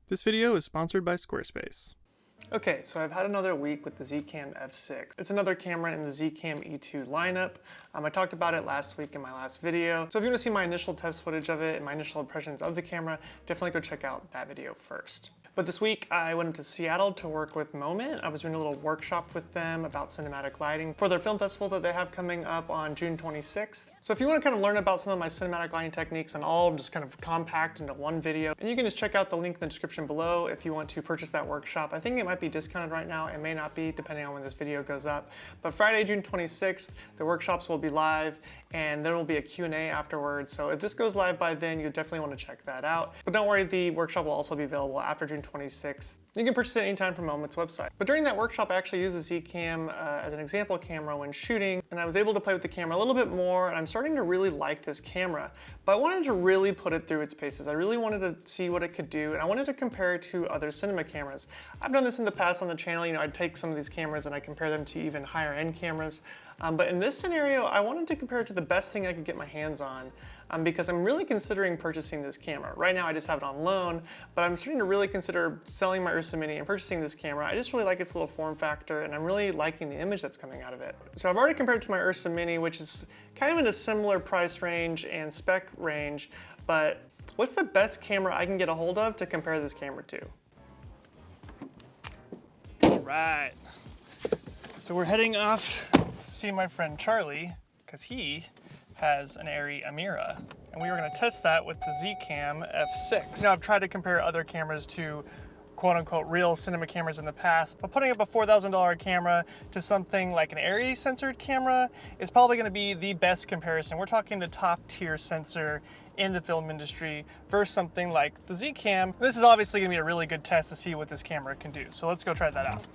This video is sponsored by Squarespace. Okay, so I've had another week with the Zcam F6. It's another camera in the Zcam E2 lineup. I talked about it last week in my last video. So if you want to see my initial test footage of it and my initial impressions of the camera, definitely go check out that video first. But this week I went to Seattle to work with Moment. I was doing a little workshop with them about cinematic lighting for their film festival that they have coming up on June 26th. So if you want to kind of learn about some of my cinematic lighting techniques and all just kind of compact into one video, and you can just check out the link in the description below if you want to purchase that workshop. I think it might be discounted right now. It may not be, depending on when this video goes up. But Friday, June 26th, the workshops will be live and there will be a Q&A afterwards. So if this goes live by then, you definitely want to check that out. But don't worry, the workshop will also be available after June 26th. You can purchase it anytime from Moment's website. But during that workshop, I actually used the Zcam as an example camera when shooting, and I was able to play with the camera a little bit more, and I'm starting to really like this camera. But I wanted to really put it through its paces. I really wanted to see what it could do, and I wanted to compare it to other cinema cameras. I've done this in the past on the channel. You know, I'd take some of these cameras and I compare them to even higher end cameras. But in this scenario, I wanted to compare it to the best thing I could get my hands on because I'm really considering purchasing this camera. Right now I just have it on loan, but I'm starting to really consider selling my Ursa Mini and purchasing this camera. I just really like its little form factor and I'm really liking the image that's coming out of it. So I've already compared it to my Ursa Mini, which is kind of in a similar price range and spec range, but what's the best camera I can get a hold of to compare this camera to? All right. So we're heading off to see my friend Charlie because he has an Arri Amira, and we were going to test that with the Zcam F6. Now I've tried to compare other cameras to quote-unquote real cinema cameras in the past, but putting up a $4,000 camera to something like an Arri censored camera is probably going to be the best comparison. We're talking the top tier sensor in the film industry versus something like the Zcam. This is obviously going to be a really good test to see what this camera can do. So let's go try that out.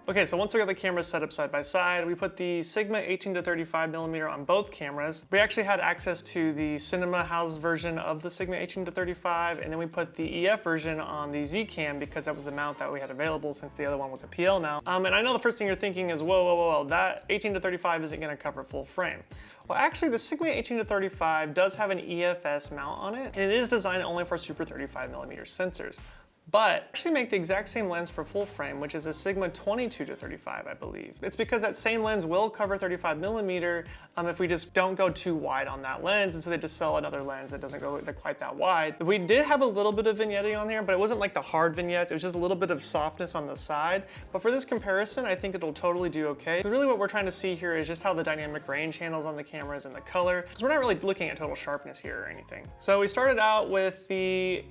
Okay, so once we got the cameras set up side by side, we put the Sigma 18 to 35mm on both cameras. We actually had access to the cinema house version of the Sigma 18 to 35, and then we put the EF version on the Zcam because that was the mount that we had available since the other one was a PL mount. And I know the first thing you're thinking is, whoa, that 18 to 35 isn't gonna cover full frame. Well, actually, the Sigma 18 to 35 does have an EFS mount on it, and it is designed only for super 35mm sensors. But actually make the exact same lens for full frame, which is a Sigma 22 to 35, I believe. It's because that same lens will cover 35mm if we just don't go too wide on that lens, and so they just sell another lens that doesn't go quite that wide. We did have a little bit of vignetting on there, but it wasn't like the hard vignettes, it was just a little bit of softness on the side. But for this comparison, I think it'll totally do okay. So really what we're trying to see here is just how the dynamic range handles on the cameras and the color, because we're not really looking at total sharpness here or anything. So we started out with the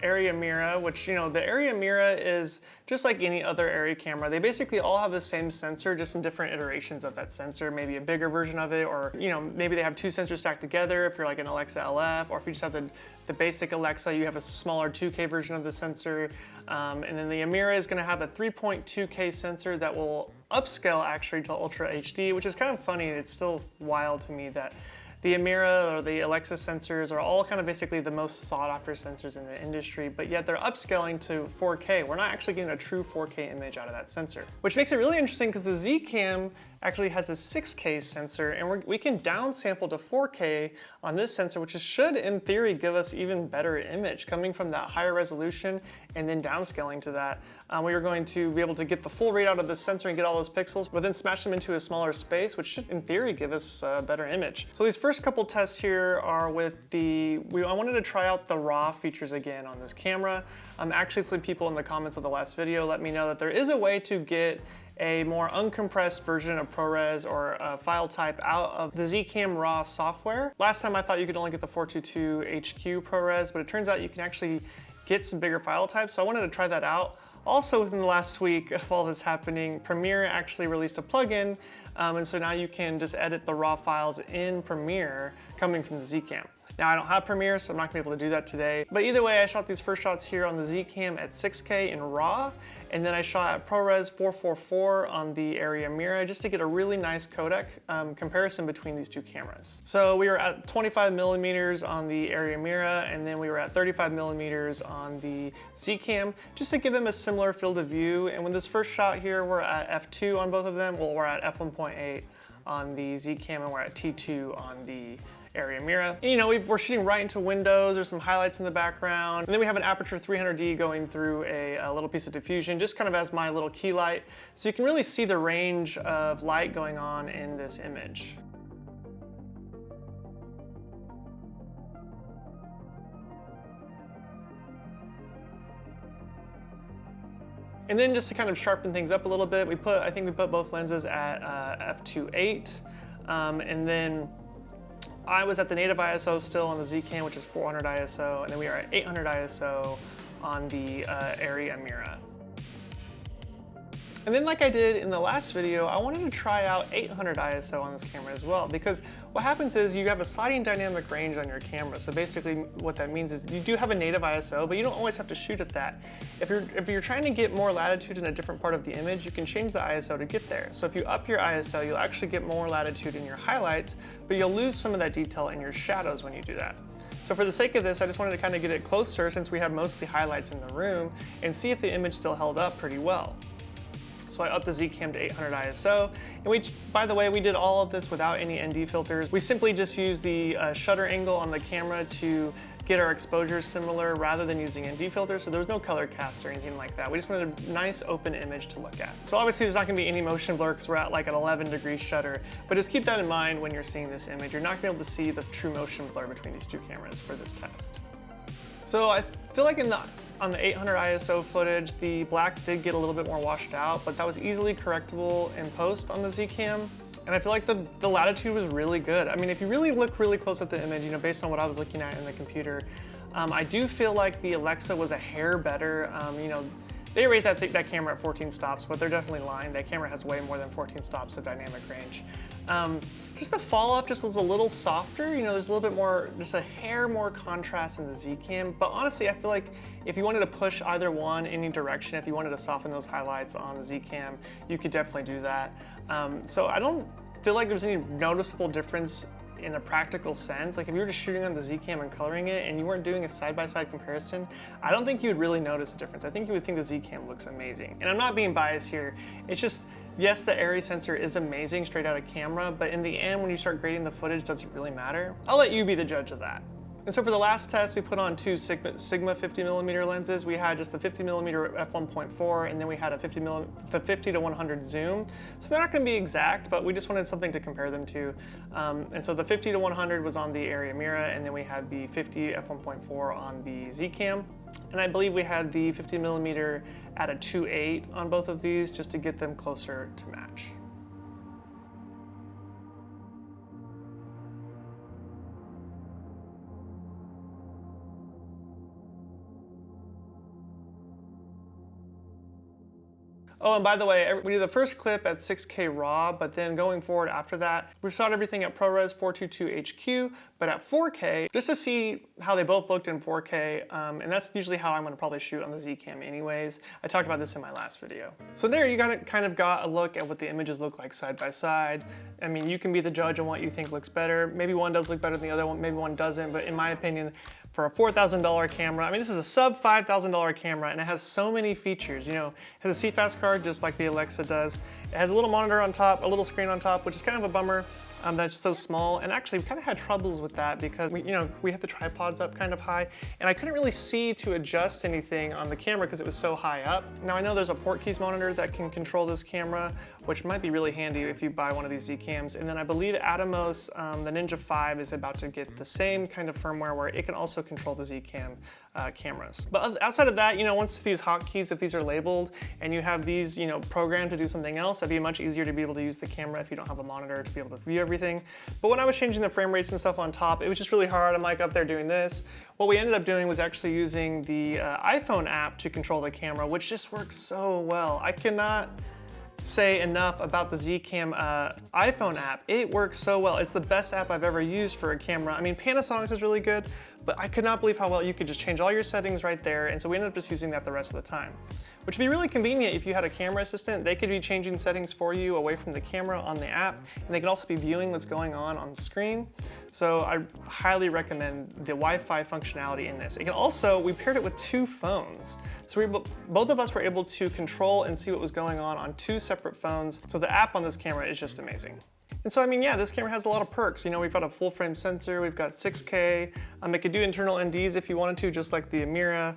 Arri Amira, which, you know, the Arri Amira is just like any other Arri camera. They basically all have the same sensor, just in different iterations of that sensor, maybe a bigger version of it, or, you know, maybe they have two sensors stacked together if you're like an Alexa LF, or if you just have the basic Alexa, you have a smaller 2K version of the sensor. And then the Amira is gonna have a 3.2K sensor that will upscale actually to Ultra HD, which is kind of funny. It's still wild to me that the Amira or the Alexa sensors are all kind of basically the most sought after sensors in the industry, but yet they're upscaling to 4K. We're not actually getting a true 4K image out of that sensor, which makes it really interesting because the Zcam actually has a 6K sensor, and we can downsample to 4K on this sensor, which should, in theory, give us even better image coming from that higher resolution and then downscaling to that. We are going to be able to get the full readout of the sensor and get all those pixels, but then smash them into a smaller space, which should, in theory, give us a better image. So these first couple tests here are with I wanted to try out the RAW features again on this camera. Actually, some people in the comments of the last video let me know that there is a way to get a more uncompressed version of ProRes or a file type out of the Zcam RAW software. Last time I thought you could only get the 422 HQ ProRes, but it turns out you can actually get some bigger file types, so I wanted to try that out. Also within the last week of all this happening, Premiere actually released a plugin, and so now you can just edit the RAW files in Premiere coming from the Zcam. Now I don't have Premiere, so I'm not gonna be able to do that today. But either way, I shot these first shots here on the Zcam at 6K in RAW, and then I shot at ProRes 444 on the Arri Amira just to get a really nice codec comparison between these two cameras. So we were at 25mm on the Arri Amira, and then we were at 35mm on the Zcam, just to give them a similar field of view. And with this first shot here, we're at f2 on both of them. Well, we're at f1.8 on the Zcam, and we're at T2 on the Arri Amira. And, you know, we're shooting right into windows, there's some highlights in the background, and then we have an aperture 300D going through a little piece of diffusion, just kind of as my little key light, so you can really see the range of light going on in this image. And then just to kind of sharpen things up a little bit, I think we put both lenses at f2.8, and then I was at the native ISO still on the Zcam, which is 400 ISO, and then we are at 800 ISO on the Arri Amira. And then, like I did in the last video, I wanted to try out 800 ISO on this camera as well, because what happens is you have a sliding dynamic range on your camera. So basically what that means is you do have a native ISO, but you don't always have to shoot at that. If you're trying to get more latitude in a different part of the image, you can change the ISO to get there. So if you up your ISO, you'll actually get more latitude in your highlights, but you'll lose some of that detail in your shadows when you do that. So for the sake of this, I just wanted to kind of get it closer since we have mostly highlights in the room and see if the image still held up pretty well. So I upped the Zcam to 800 ISO, and by the way, we did all of this without any ND filters. We simply just used the shutter angle on the camera to get our exposure similar rather than using ND filters, so there was no color cast or anything like that. We just wanted a nice open image to look at. So obviously there's not gonna be any motion blur because we're at like an 11-degree shutter, but just keep that in mind when you're seeing this image. You're not gonna be able to see the true motion blur between these two cameras for this test. So I feel like on the 800 ISO footage, the blacks did get a little bit more washed out, but that was easily correctable in post on the Zcam. And I feel like the latitude was really good. I mean, if you really look really close at the image, you know, based on what I was looking at in the computer, I do feel like the Alexa was a hair better. You know, they rate that camera at 14 stops, but they're definitely lying. That camera has way more than 14 stops of dynamic range. Just the fall off just was a little softer. You know, there's a little bit more, just a hair more contrast in the Zcam. But honestly, I feel like if you wanted to push either one any direction, if you wanted to soften those highlights on the Zcam, you could definitely do that. So I don't feel like there's any noticeable difference in a practical sense. Like if you were just shooting on the Zcam and coloring it and you weren't doing a side-by-side comparison, I don't think you would really notice a difference. I think you would think the Zcam looks amazing. And I'm not being biased here. It's just, yes, the Arri sensor is amazing straight out of camera, but in the end, when you start grading the footage, does it really matter? I'll let you be the judge of that. And so for the last test, we put on two Sigma 50mm lenses. We had just the 50mm f1.4, and then we had a 50 to 100 zoom. So they're not gonna be exact, but we just wanted something to compare them to. And so the 50 to 100 was on the Arri Amira, and then we had the 50 f1.4 on the Zcam. And I believe we had the 50mm at a 2.8 on both of these just to get them closer to match. Oh, and by the way, we did the first clip at 6K RAW, but then going forward after that, we shot everything at ProRes 422 HQ, but at 4K, just to see how they both looked in 4K, and that's usually how I'm gonna probably shoot on the Zcam anyways. I talked about this in my last video. So there you kind of got a look at what the images look like side by side. I mean, you can be the judge on what you think looks better. Maybe one does look better than the other one, maybe one doesn't, but in my opinion, for a $4,000 camera, I mean, this is a sub $5,000 camera, and it has so many features. You know, it has a CFast card just like the Alexa does. It has a little monitor on top, a little screen on top, which is kind of a bummer. That's so small, and actually we kind of had troubles with that because we had the tripods up kind of high, and I couldn't really see to adjust anything on the camera because it was so high up. Now I know there's a port keys monitor that can control this camera, which might be really handy if you buy one of these Zcams, and then I believe Atomos, the Ninja 5 is about to get the same kind of firmware where it can also control the Zcam cameras. But outside of that, you know, once these hotkeys, if these are labeled and you have these, you know, programmed to do something else, it'd be much easier to be able to use the camera if you don't have a monitor to be able to view everything. But when I was changing the frame rates and stuff on top, it was just really hard. I'm like up there doing this. What we ended up doing was actually using the iPhone app to control the camera, which just works so well. I cannot say enough about the Zcam iPhone app. It works so well. It's the best app I've ever used for a camera. I mean, Panasonic's is really good, but I could not believe how well you could just change all your settings right there, and so we ended up just using that the rest of the time. Which would be really convenient if you had a camera assistant. They could be changing settings for you away from the camera on the app, and they could also be viewing what's going on the screen. So I highly recommend the Wi-Fi functionality in this. It can also, we paired it with two phones. So both of us were able to control and see what was going on two separate phones. So the app on this camera is just amazing. And so, I mean, yeah, this camera has a lot of perks. You know, we've got a full frame sensor, we've got 6K. It could do internal NDs if you wanted to, just like the Amira.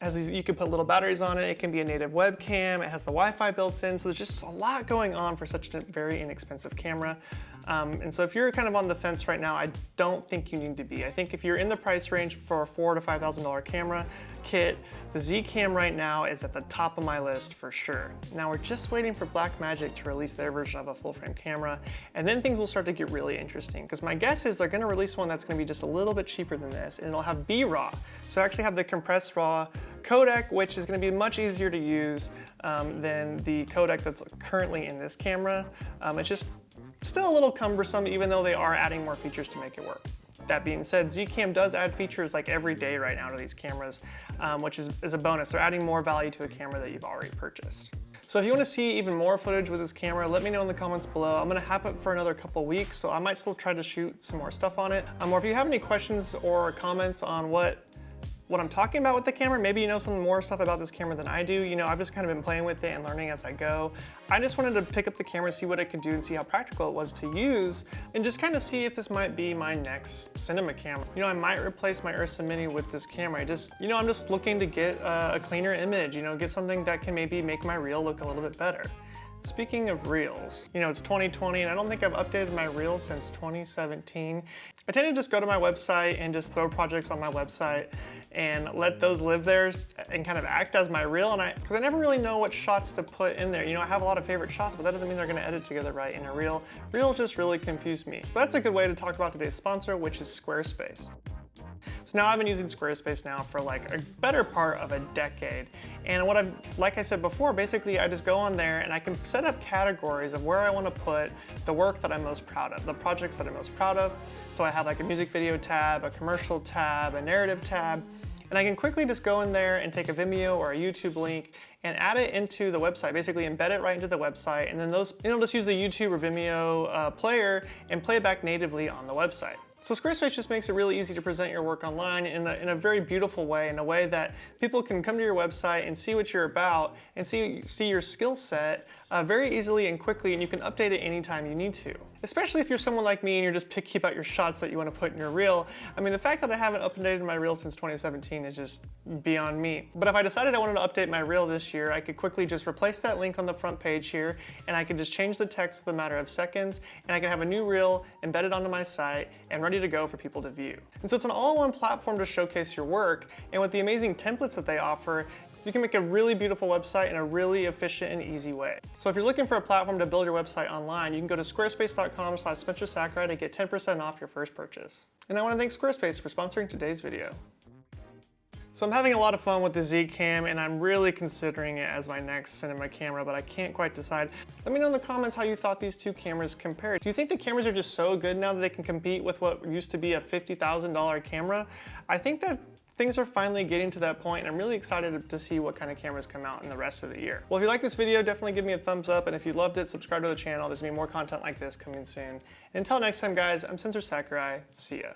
Has these, you can put little batteries on it. It can be a native webcam. It has the Wi-Fi built in. So there's just a lot going on for such a very inexpensive camera. And so if you're kind of on the fence right now, I don't think you need to be. I think if you're in the price range for a $4,000 to $5,000 camera kit, the Zcam right now is at the top of my list for sure. Now we're just waiting for Blackmagic to release their version of a full frame camera, and then things will start to get really interesting, because my guess is they're gonna release one that's gonna be just a little bit cheaper than this, and it'll have B-RAW. So I actually have the compressed RAW codec, which is gonna be much easier to use than the codec that's currently in this camera. It's just still a little cumbersome, even though they are adding more features to make it work. That being said, Zcam does add features like every day right now to these cameras, which is a bonus. They're adding more value to a camera that you've already purchased. So if you want to see even more footage with this camera, let me know in the comments below. I'm going to have it for another couple weeks, so I might still try to shoot some more stuff on it. Or if you have any questions or comments on what I'm talking about with the camera, maybe you know some more stuff about this camera than I do. You know, I've just kind of been playing with it and learning as I go. I just wanted to pick up the camera, see what it could do, and see how practical it was to use, and just kind of see if this might be my next cinema camera. You know, I might replace my Ursa Mini with this camera. I'm just looking to get a cleaner image, you know, get something that can maybe make my reel look a little bit better. Speaking of reels, you know, it's 2020 and I don't think I've updated my reels since 2017. I tend to just go to my website and just throw projects on my website and let those live there and kind of act as my reel, because I never really know what shots to put in there. You know, I have a lot of favorite shots, but that doesn't mean they're gonna edit together right in a reel. Reels just really confuse me. But that's a good way to talk about today's sponsor, which is Squarespace. So now I've been using Squarespace now for like a better part of a decade. And like I said before, basically I just go on there and I can set up categories of where I want to put the work that I'm most proud of, the projects that I'm most proud of. So I have like a music video tab, a commercial tab, a narrative tab, and I can quickly just go in there and take a Vimeo or a YouTube link and add it into the website, basically embed it right into the website, and then just use the YouTube or Vimeo player and play it back natively on the website. So Squarespace just makes it really easy to present your work online in a very beautiful way, in a way that people can come to your website and see what you're about and see your skill set very easily and quickly, and you can update it anytime you need to. Especially if you're someone like me and you're just picky about your shots that you want to put in your reel. I mean, the fact that I haven't updated my reel since 2017 is just beyond me. But if I decided I wanted to update my reel this year, I could quickly just replace that link on the front page here, and I could just change the text within a matter of seconds, and I can have a new reel embedded onto my site and ready to go for people to view. And so it's an all-in-one platform to showcase your work, and with the amazing templates that they offer, you can make a really beautiful website in a really efficient and easy way. So if you're looking for a platform to build your website online, you can go to squarespace.com/SpencerSakurai to get 10% off your first purchase. And I want to thank Squarespace for sponsoring today's video. So I'm having a lot of fun with the Zcam, and I'm really considering it as my next cinema camera, but I can't quite decide. Let me know in the comments how you thought these two cameras compared. Do you think the cameras are just so good now that they can compete with what used to be a $50,000 camera? I think that things are finally getting to that point, and I'm really excited to see what kind of cameras come out in the rest of the year. Well, if you like this video, definitely give me a thumbs up, and if you loved it, subscribe to the channel. There's gonna be more content like this coming soon. And until next time, guys, I'm Spencer Sakurai. See ya.